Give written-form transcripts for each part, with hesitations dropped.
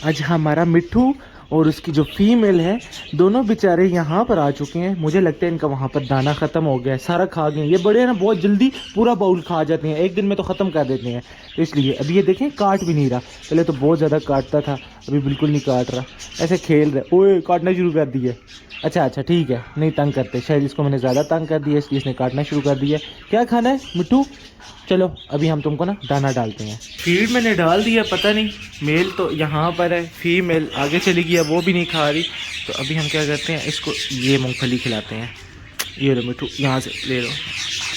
आज हमारा मिट्ठू और उसकी जो फीमेल है दोनों बेचारे यहाँ पर आ चुके हैं। मुझे लगता है इनका वहाँ पर दाना ख़त्म हो गया है, सारा खा गए। ये बड़े हैं ना, बहुत जल्दी पूरा बाउल खा जाते हैं, एक दिन में तो ख़त्म कर देते हैं। तो इसलिए अभी ये देखें काट भी नहीं रहा, पहले तो बहुत ज़्यादा काटता था, अभी बिल्कुल नहीं काट रहा, ऐसे खेल रहे। ओए काटना शुरू कर दिया। अच्छा ठीक है, नहीं तंग करते, शायद इसको मैंने ज़्यादा तंग कर दिया इसलिए इसने काटना शुरू कर दिया। क्या खाना है मिट्टू? चलो अभी हम तुमको ना दाना डालते हैं। फीड मैंने डाल दिया, पता नहीं मेल तो यहाँ पर है, फीमेल आगे चली गई है, वो भी नहीं खा रही। तो अभी हम क्या करते हैं, इसको ये मूंगफली खिलाते हैं। ये लो मिट्टू, यहाँ से ले लो।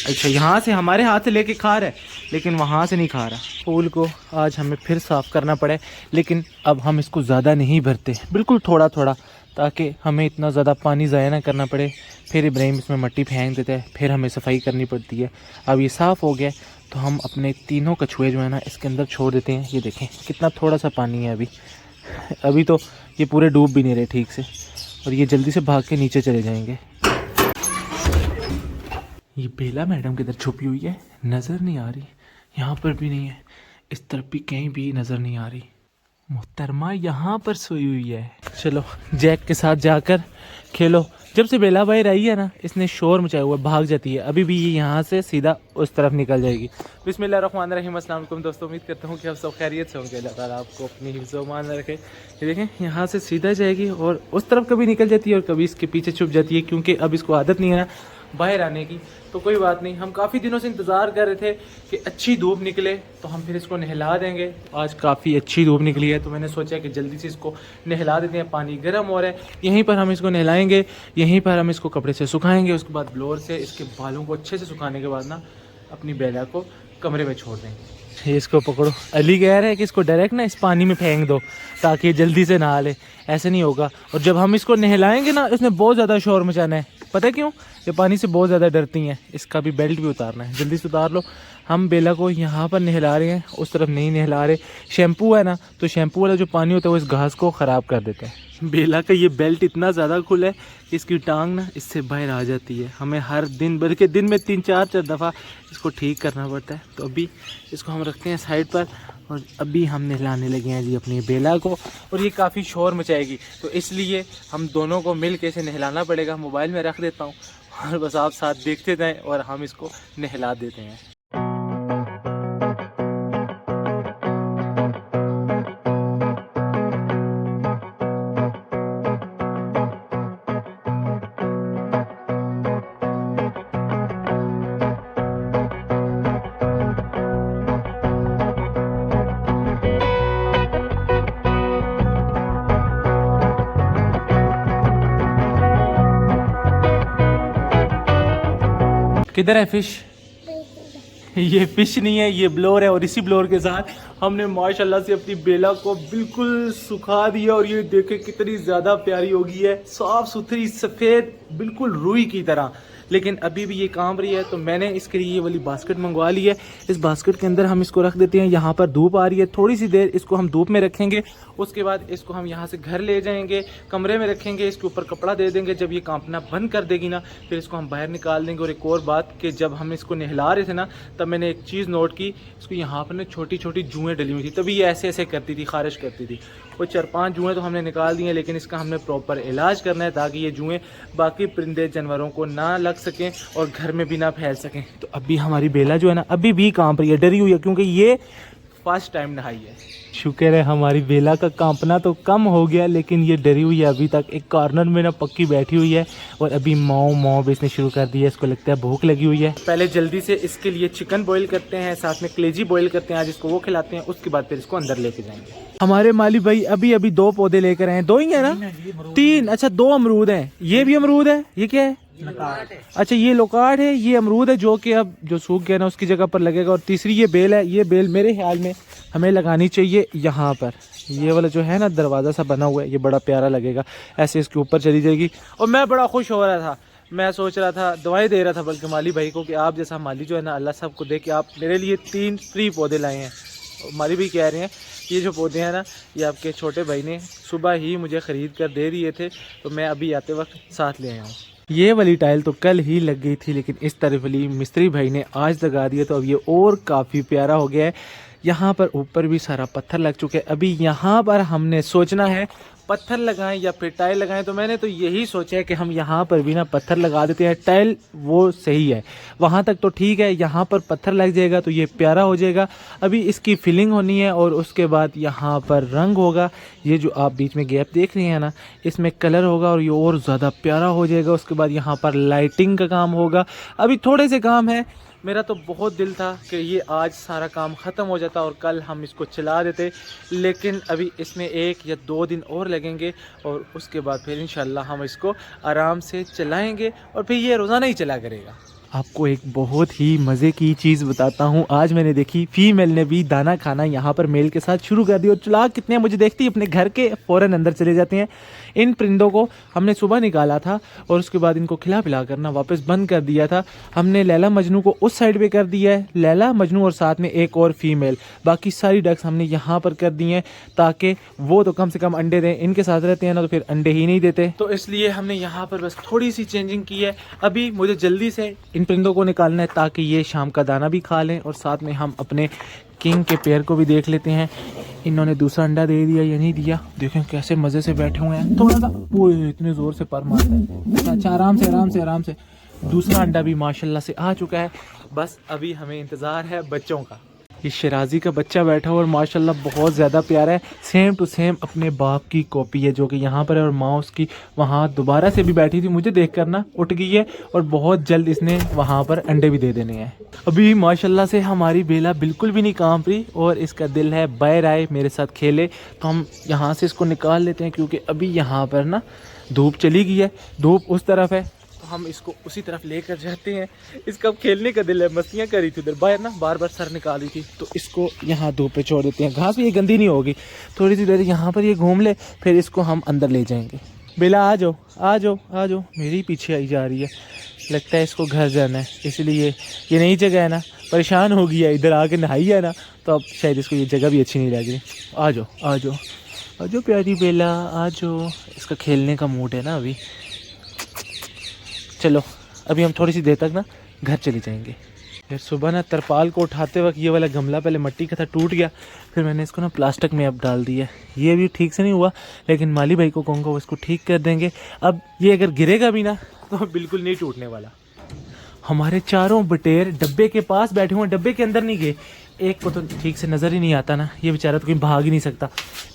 अच्छा यहाँ से हमारे हाथ से लेके खा रहा है, लेकिन वहाँ से नहीं खा रहा। फूल को आज हमें फिर साफ़ करना पड़े, लेकिन अब हम इसको ज़्यादा नहीं भरते, बिल्कुल थोड़ा थोड़ा, ताकि हमें इतना ज़्यादा पानी ज़ाया ना करना पड़े। फिर इब्राहिम इसमें मिट्टी फेंक देता है, फिर हमें सफाई करनी पड़ती है। अब ये साफ़ हो गया तो हम अपने तीनों कछुए जो है ना इसके अंदर छोड़ देते हैं। ये देखें कितना थोड़ा सा पानी है अभी तो ये पूरे डूब भी नहीं रहे ठीक से, और ये जल्दी से भाग के नीचे चले जाएंगे। ये बेला मैडम किधर छुपी हुई है, नज़र नहीं आ रही, यहाँ पर भी नहीं है, इस तरफ भी कहीं भी नज़र नहीं आ रही। मोहतरमा यहाँ पर सोई हुई है। चलो जैक के साथ जाकर खेलो। जब से बेला बाहर आई है ना, इसने शोर मचाया हुआ, भाग जाती है। अभी भी ये यहाँ से सीधा उस तरफ निकल जाएगी। बिस्मिल्लाहिर्रहमानिर्रहीम, अस्सलाम वालेकुम दोस्तों, उम्मीद करता हूँ कि आप सब खैरियत से होंगे। अल्लाह ताला आपको अपनी हिफ्ज़-ओ-मान में रखे। ये देखें यहाँ से सीधा जाएगी और उस तरफ कभी निकल जाती है और कभी इसके पीछे छुप जाती है, क्योंकि अब इसको आदत नहीं है ना बाहर आने की। तो कोई बात नहीं, हम काफ़ी दिनों से इंतज़ार कर रहे थे कि अच्छी धूप निकले तो हम फिर इसको नहला देंगे। आज काफ़ी अच्छी धूप निकली है तो मैंने सोचा कि जल्दी से इसको नहला देते हैं। पानी गर्म हो रहा है, यहीं पर हम इसको नहलाएंगे, यहीं पर हम इसको कपड़े से सुखाएंगे। उसके बाद ब्लोअर से इसके बालों को अच्छे से सुखाने के बाद ना अपनी बेला को कमरे में छोड़ देंगे। ये इसको पकड़ो, अली कह रहा है कि इसको डायरेक्ट ना इस पानी में फेंक दो ताकि ये जल्दी से नहा ले। ऐसे नहीं होगा, और जब हम इसको नहलाएंगे ना इसने बहुत ज़्यादा शोर मचाना है। पता है क्यों? ये पानी से बहुत ज़्यादा डरती हैं। इसका भी बेल्ट भी उतारना है, जल्दी से उतार लो। हम बेला को यहाँ पर नहला रहे हैं, उस तरफ नहीं नहला रहे। शैम्पू है ना, तो शैम्पू वाला जो पानी होता है वो इस घास को ख़राब कर देता है। बेला का ये बेल्ट इतना ज़्यादा खुला है कि इसकी टांग ना इससे बाहर आ जाती है। हमें हर दिन, बल्कि दिन में 3-4 दफ़ा इसको ठीक करना पड़ता है। तो अभी इसको हम रखते हैं साइड पर, और अभी हम नहलाने लगे हैं जी अपनी बेला को। और ये काफ़ी शोर मचाएगी, तो इसलिए हम दोनों को मिल के इसे नहलाना पड़ेगा। मोबाइल में रख देता हूँ और बस आप साथ देखते जाएँ और हम इसको नहला देते हैं। किधर है फिश? ये फिश नहीं है, ये ब्लोर है। और इसी ब्लोर के साथ हमने माशाल्लाह से अपनी बेला को बिल्कुल सुखा दिया। और ये देखे कितनी ज़्यादा प्यारी हो गई है, साफ़ सुथरी सफ़ेद बिल्कुल रुई की तरह। लेकिन अभी भी ये काम रही है, तो मैंने इसके लिए ये वाली बास्केट मंगवा ली है। इस बास्केट के अंदर हम इसको रख देते हैं। यहाँ पर धूप आ रही है, थोड़ी सी देर इसको हम धूप में रखेंगे। उसके बाद इसको हम यहाँ से घर ले जाएंगे, कमरे में रखेंगे, इसके ऊपर कपड़ा दे देंगे। जब ये कांपना बंद कर देगी ना, फिर इसको हम बाहर निकाल देंगे। और एक और बात कि जब हम इसको नहला रहे थे ना, तब मैंने एक चीज़ नोट की, इसको यहाँ पर ना छोटी छोटी जुएँ डली हुई थी, तभी ये ऐसे ऐसे करती थी, खारिश करती थी। वो 4-5 जुएँ तो हमने निकाल दी हैं, लेकिन इसका हमने प्रॉपर इलाज करना है ताकि ये जुएँ बाकी परिंदे जानवरों को ना लग सकें और घर में भी ना फैल सकें। तो अभी हमारी बेला जो है ना अभी भी कांप रही है, डरी हुई है, क्योंकि ये फर्स्ट टाइम नहाई है। शुक्र है हमारी बेला का कांपना तो कम हो गया, लेकिन ये डरी हुई है अभी तक। एक कॉर्नर में ना पक्की बैठी हुई है और अभी माँ बेचने शुरू कर दी है। इसको लगता है भूख लगी हुई है। पहले जल्दी से इसके लिए चिकन बॉईल करते हैं, साथ में कलेजी बॉईल करते हैं, आज इसको वो खिलाते हैं। उसके बाद फिर इसको अंदर लेके जाएंगे। हमारे माली भाई अभी 2 पौधे लेकर आए। 2 ही है ना? 3? अच्छा 2 अमरूद हैं। ये भी अमरूद है। ये क्या है? अच्छा ये लोकार्ड है, ये अमरूद है, जो कि अब जो सूख गया ना उसकी जगह पर लगेगा। और तीसरी ये बेल है। ये बेल मेरे ख्याल में हमें लगानी चाहिए यहाँ पर। ये वाला जो है ना दरवाज़ा सा बना हुआ है, ये बड़ा प्यारा लगेगा, ऐसे इसके ऊपर चली जाएगी। और मैं बड़ा खुश हो रहा था, मैं सोच रहा था, दुआएं दे रहा था बल्कि माली भाई को, कि आप जैसा माली जो है ना अल्लाह सबको दे कि आप मेरे लिए 3 फ्री पौधे लाए हैं। माली भी कह रहे हैं ये जो पौधे हैं ना, ये आपके छोटे भाई ने सुबह ही मुझे ख़रीद कर दे दिए थे, तो मैं अभी आते वक्त साथ ले आया हूँ। ये वाली टाइल तो कल ही लग गई थी, लेकिन इस तरफ वाली मिस्त्री भाई ने आज लगा दिया, तो अब ये और काफ़ी प्यारा हो गया है। यहाँ पर ऊपर भी सारा पत्थर लग चुके हैं। अभी यहाँ पर हमने सोचना है पत्थर लगाएं या फिर टाइल लगाएं, तो मैंने तो यही सोचा है कि हम यहाँ पर भी ना पत्थर लगा देते हैं। टाइल वो सही है, वहाँ तक तो ठीक है, यहाँ पर पत्थर लग जाएगा तो ये प्यारा हो जाएगा। अभी इसकी फिलिंग होनी है और उसके बाद यहाँ पर रंग होगा। ये जो आप बीच में गैप देख रहे हैं ना, इसमें कलर होगा और ये और ज़्यादा प्यारा हो जाएगा। उसके बाद यहाँ पर लाइटिंग का काम होगा। अभी थोड़े से काम है। मेरा तो बहुत दिल था कि ये आज सारा काम ख़त्म हो जाता और कल हम इसको चला देते, लेकिन अभी इसमें 1 या 2 दिन और लगेंगे और उसके बाद फिर इंशाल्लाह हम इसको आराम से चलाएंगे और फिर ये रोज़ाना ही चला करेगा। आपको एक बहुत ही मज़े की चीज़ बताता हूँ। आज मैंने देखी फीमेल ने भी दाना खाना यहाँ पर मेल के साथ शुरू कर दिया और चालाक कितने मुझे देखती अपने घर के फ़ौरन अंदर चले जाते हैं। इन परिंदों को हमने सुबह निकाला था और उसके बाद इनको खिला पिला करना वापस बंद कर दिया था। हमने लैला मजनू को उस साइड पे कर दिया है, लैला मजनू और साथ में एक और फीमेल। बाकी सारी डक्स हमने यहाँ पर कर दी हैं ताकि वो तो कम से कम अंडे दें। इनके साथ रहते हैं ना तो फिर अंडे ही नहीं देते, तो इसलिए हमने यहाँ पर बस थोड़ी सी चेंजिंग की है। अभी मुझे जल्दी से इन परिंदों को निकालना है ताकि ये शाम का दाना भी खा लें और साथ में हम अपने किंग के पेयर को भी देख लेते हैं। इन्होंने दूसरा अंडा दे दिया या नहीं दिया, देखें कैसे मज़े से बैठे हुए हैं। थोड़ा सा वो इतने ज़ोर से पर मारता है। अच्छा, आराम से आराम से आराम से। दूसरा अंडा भी माशाल्लाह से आ चुका है। बस अभी हमें इंतज़ार है बच्चों का। ये शराजी का बच्चा बैठा हुआ और माशाल्लाह बहुत ज़्यादा प्यारा है। सेम टू सेम अपने बाप की कॉपी है जो कि यहाँ पर है और माँ उसकी वहाँ दोबारा से भी बैठी थी, मुझे देख कर ना उठ गई है और बहुत जल्द इसने वहाँ पर अंडे भी दे देने हैं। अभी माशाल्लाह से हमारी बेला बिल्कुल भी नहीं कांप रही और इसका दिल है बाहर आए मेरे साथ खेले, तो हम यहाँ से इसको निकाल लेते हैं क्योंकि अभी यहाँ पर ना धूप चली गई है। धूप उस तरफ है तो हम इसको उसी तरफ लेकर जाते हैं। इसका खेलने का दिल है, मस्तियाँ कर रही थी उधर बाहर ना, बार बार सर निकाल रही थी, तो इसको यहाँ धूप पे छोड़ देते हैं। घास भी ये गंदी नहीं होगी, थोड़ी सी देर यहाँ पर ये घूम ले, फिर इसको हम अंदर ले जाएंगे। बेला आ जाओ आ जाओ आ जाओ, मेरी पीछे आई जा रही है, लगता है इसको घर जाना है, इसलिए ये नई जगह है ना, परेशान हो गई है, इधर आके नहाई है ना, तो अब शायद इसको ये जगह भी अच्छी नहीं लग रही। आ जाओ आ जाओ आ जाओ प्यारी बेला आ जाओ। इसका खेलने का मूड है ना अभी। चलो अभी हम थोड़ी सी देर तक ना घर चले जाएंगे। फिर सुबह ना तरपाल को उठाते वक्त ये वाला गमला पहले मिट्टी का था, टूट गया, फिर मैंने इसको ना प्लास्टिक में अब डाल दिया। ये भी ठीक से नहीं हुआ, लेकिन माली भाई को कहूँगा वो इसको ठीक कर देंगे। अब ये अगर गिरेगा भी ना तो बिल्कुल नहीं टूटने वाला। हमारे चारों बटेर डब्बे के पास बैठे हुए, डब्बे के अंदर नहीं गए। एक को तो ठीक से नज़र ही नहीं आता ना, ये बेचारा तो कहीं भाग ही नहीं सकता।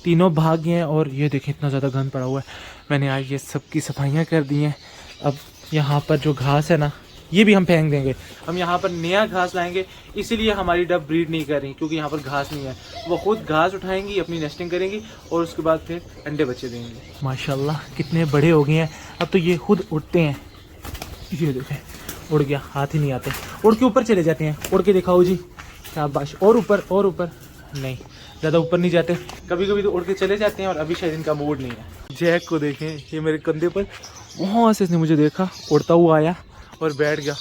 तीनों भाग गए हैं और ये देखें इतना ज़्यादा गंद पड़ा हुआ है। मैंने आज ये सब की सफाइयाँ कर दी हैं। अब यहाँ पर जो घास है ना ये भी हम फेंक देंगे। हम यहाँ पर नया घास लाएंगे, इसीलिए हमारी डब ब्रीड नहीं कर रही क्योंकि यहाँ पर घास नहीं है। वो खुद घास उठाएंगी, अपनी नेस्टिंग करेंगी और उसके बाद फिर अंडे बच्चे देंगे। माशाल्लाह कितने बड़े हो गए हैं, अब तो ये खुद उड़ते हैं। ये देखें उड़ गया, हाथ ही नहीं आते, उड़ के ऊपर चले जाते हैं। उड़ के दिखाओ जी, शाबाश, और ऊपर नहीं, ज़्यादा ऊपर नहीं जाते, कभी कभी तो उड़ के चले जाते हैं और अभी शायद इनका मूड नहीं है। जैक को देखें, ये मेरे कंधे पर वहाँ से इसने मुझे देखा, उड़ता हुआ आया और बैठ गया।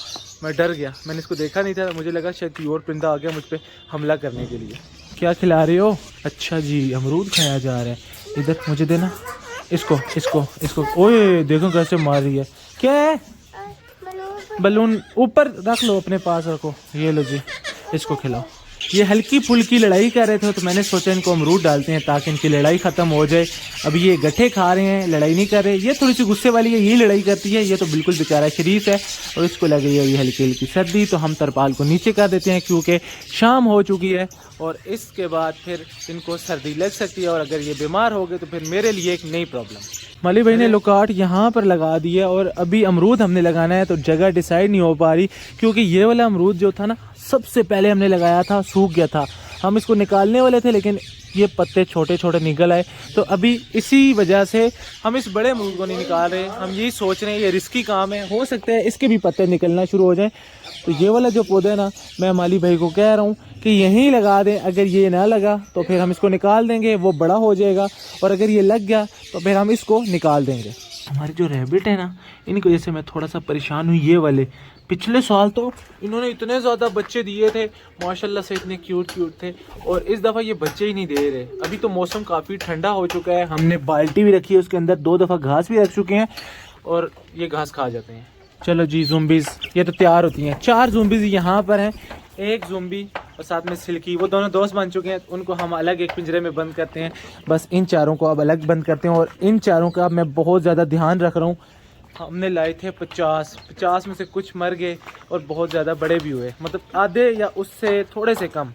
मैं डर गया, मैंने इसको देखा नहीं था, मुझे लगा शायद कोई और परिंदा आ गया मुझ पर हमला करने के लिए। क्या खिला रहे हो? अच्छा जी अमरूद खाया जा रहा है, इधर मुझे देना, इसको इसको इसको। ओए देखो कैसे मार रही है। क्या है? बलून ऊपर रख लो, अपने पास रखो। ये लो जी, इसको खिलाओ। ये हल्की फुल्की लड़ाई कर रहे थे तो मैंने सोचा इनको अमरूद डालते हैं ताकि इनकी लड़ाई ख़त्म हो जाए। अब ये गट्ठे खा रहे हैं, लड़ाई नहीं कर रहे। ये थोड़ी सी गुस्से वाली है, यही लड़ाई करती है। ये तो बिल्कुल बेचारा शरीफ है और इसको लग रही है ये हल्की हल्की सर्दी, तो हम तरपाल को नीचे कर देते हैं क्योंकि शाम हो चुकी है और इसके बाद फिर इनको सर्दी लग सकती है और अगर ये बीमार हो गए तो फिर मेरे लिए एक नई प्रॉब्लम। माली भाई ने लुकाट यहाँ पर लगा दी है और अभी अमरूद हमने लगाना है तो जगह डिसाइड नहीं हो पा रही क्योंकि ये वाला अमरूद जो था ना सबसे पहले हमने लगाया था, सूख गया था। हम इसको निकालने वाले थे लेकिन ये पत्ते छोटे छोटे निकल आए, तो अभी इसी वजह से हम इस बड़े अमरूद को नहीं निकाल रहे। हम यही सोच रहे हैं ये रिस्की काम है, हो सकता है इसके भी पत्ते निकलना शुरू हो जाएं। तो ये वाला जो पौधा है ना, मैं माली भाई को कह रहा हूँ कि यहीं लगा दें। अगर ये ना लगा तो फिर हम इसको निकाल देंगे, वो बड़ा हो जाएगा, और अगर ये लग गया तो फिर हम इसको निकाल देंगे। हमारे जो रैबिट है ना, इनकी वजह से मैं थोड़ा सा परेशान हूँ। ये वाले पिछले साल तो इन्होंने इतने ज़्यादा बच्चे दिए थे, माशाल्लाह से इतने क्यूट थे, और इस दफ़ा ये बच्चे ही नहीं दे रहे। अभी तो मौसम काफ़ी ठंडा हो चुका है, हमने बाल्टी भी रखी है, उसके अंदर 2 दफ़ा घास भी रख चुके हैं और ये घास खा जाते हैं। चलो जी, ज़ुम्बीज़ ये तो तैयार होती हैं। 4 ज़ुम्बीज़ यहाँ पर हैं, एक ज़ुम्बी और साथ में सिल्की, वो दोनों दोस्त बन चुके हैं। उनको हम अलग एक पिंजरे में बंद करते हैं। बस इन चारों को अब अलग बंद करते हैं और इन चारों का मैं बहुत ज़्यादा ध्यान रख रहा हूँ। हमने लाए थे 50 में से कुछ मर गए और बहुत ज़्यादा बड़े भी हुए, मतलब आधे या उससे थोड़े से कम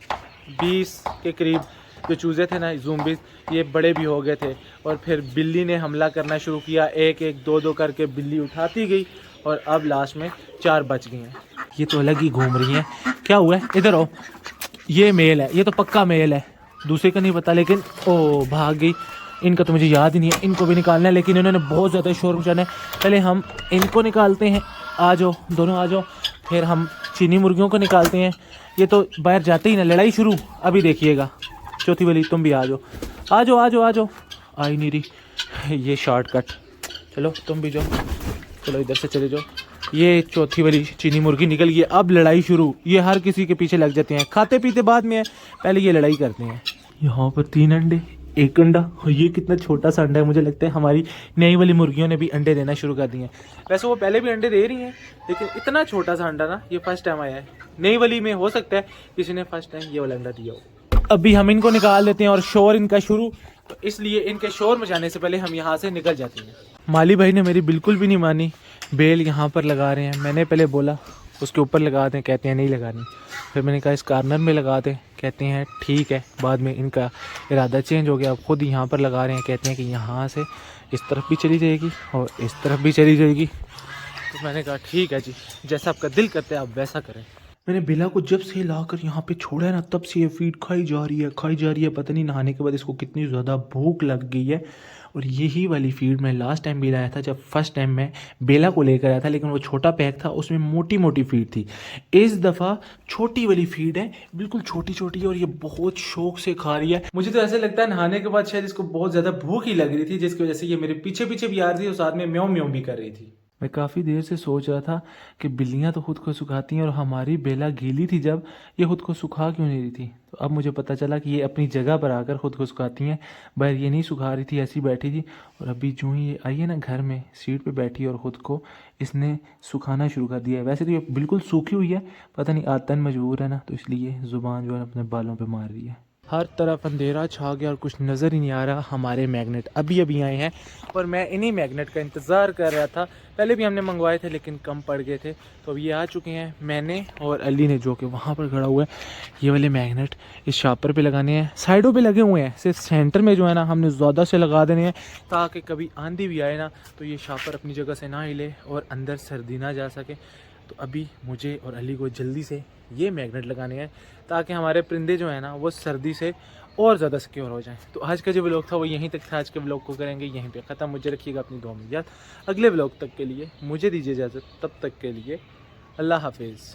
20 के करीब जो चूज़े थे ना ज़ुम्बीज़, ये बड़े भी हो गए थे। और फिर बिल्ली ने हमला करना शुरू किया, एक एक दो दो करके बिल्ली उठाती गई और अब लास्ट में 4 बच गई हैं। ये तो अलग ही घूम रही हैं। क्या हुआ है, इधर आओ। ये मेल है, ये तो पक्का मेल है, दूसरे का नहीं पता, लेकिन ओ भाग गई। इनका तो मुझे याद ही नहीं है, इनको भी निकालना है, लेकिन इन्होंने बहुत ज़्यादा शोर मचाना है। पहले हम इनको निकालते हैं, आ जाओ दोनों आ जाओ। फिर हम चीनी मुर्गियों को निकालते हैं। ये तो बाहर जाते ही ना लड़ाई शुरू, अभी देखिएगा। चौथी वाली तुम भी आ जाओ, आ जाओ आ जाओ आ जाओ। आई नहीं रही, ये शॉर्टकट। चलो तुम भी जाओ, चलो इधर से चले जाओ। ये चौथी वाली चीनी मुर्गी निकल गई, अब लड़ाई शुरू। ये हर किसी के पीछे लग जाते हैं, खाते पीते बाद में है, पहले ये लड़ाई करते हैं। यहाँ पर 3 अंडे, 1 अंडा, और ये कितना छोटा सा अंडा है। मुझे लगता है हमारी नई वाली मुर्गियों ने भी अंडे देना शुरू कर दिए हैं। वैसे वो पहले भी अंडे दे रही हैं, लेकिन इतना छोटा सा अंडा ना ये फर्स्ट टाइम आया है। नई वाली में हो सकता है किसी ने फर्स्ट टाइम ये वाला अंडा दिया हो। अभी हम इनको निकाल देते हैं और शोर इनका शुरू, तो इसलिए इनके शोर मचाने से पहले हम यहाँ से निकल जाते हैं। माली भाई ने मेरी बिल्कुल भी नहीं मानी, बेल यहाँ पर लगा रहे हैं। मैंने पहले बोला उसके ऊपर लगा दें, कहते हैं नहीं लगानी। फिर मैंने कहा इस कार्नर में लगा दें, कहते हैं ठीक है। बाद में इनका इरादा चेंज हो गया, अब खुद यहाँ पर लगा रहे हैं, कहते हैं कि यहाँ से इस तरफ भी चली जाएगी और इस तरफ भी चली जाएगी। तो मैंने कहा ठीक है जी, जैसा आपका दिल करता है आप वैसा करें। मैंने बेला को जब से लाकर यहाँ पे छोड़ा है ना, तब से ये फीड खाई जा रही है, खाई जा रही है। पता नहीं नहाने के बाद इसको कितनी ज़्यादा भूख लग गई है। और यही वाली फीड मैं लास्ट टाइम भी लाया था, जब फर्स्ट टाइम मैं बेला को लेकर आया था, लेकिन वो छोटा पैक था, उसमें मोटी मोटी फीड थी। इस दफ़ा छोटी वाली फीड है, बिल्कुल छोटी छोटी है, और ये बहुत शौक से खा रही है। मुझे तो ऐसे लगता है नहाने के बाद शायद इसको बहुत ज़्यादा भूख ही लग रही थी, जिसकी वजह से ये मेरे पीछे पीछे भी आ रही थी और साथ में म्याऊं म्याऊं भी कर रही थी। मैं काफ़ी देर से सोच रहा था कि बिल्लियाँ तो खुद को सुखाती हैं और हमारी बेला गीली थी जब, ये खुद को सुखा क्यों नहीं रही थी। तो अब मुझे पता चला कि ये अपनी जगह पर आकर खुद को सुखाती हैं, बाहर ये नहीं सुखा रही थी, ऐसी बैठी थी। और अभी जो ही ये आई है ना घर में, सीट पे बैठी और ख़ुद को इसने सुखाना शुरू कर दिया है। वैसे तो ये बिल्कुल सूखी हुई है, पता नहीं आदतन मजबूर है ना, तो इसलिए ज़ुबान जो है अपने बालों पर मार रही है। हर तरफ अंधेरा छा गया और कुछ नज़र ही नहीं आ रहा। हमारे मैग्नेट अभी अभी आए हैं और मैं इन्हीं मैग्नेट का इंतज़ार कर रहा था। पहले भी हमने मंगवाए थे लेकिन कम पड़ गए थे, तो अब ये आ चुके हैं। मैंने और अली ने, जो कि वहाँ पर खड़ा हुआ है, ये वाले मैग्नेट इस शापर पे लगाने हैं। साइडों पे लगे हुए हैं, सिर्फ सेंटर में जो है ना हमने ज़्यादा से लगा देने हैं, ताकि कभी आंधी भी आए ना तो ये शापर अपनी जगह से ना हिले और अंदर सर्दी ना जा सके। तो अभी मुझे और अली को जल्दी से ये मैग्नेट लगाने हैं, ताकि हमारे परिंदे जो है ना वो सर्दी से और ज़्यादा सिक्योर हो जाएं। तो आज का जो व्लॉग था वो यहीं तक था। आज के व्लॉग को करेंगे यहीं पे ख़त्म। मुझे रखिएगा अपनी दुआ में याद। अगले व्लॉग तक के लिए मुझे दीजिए इजाज़त, तब तक के लिए अल्लाह हाफिज़।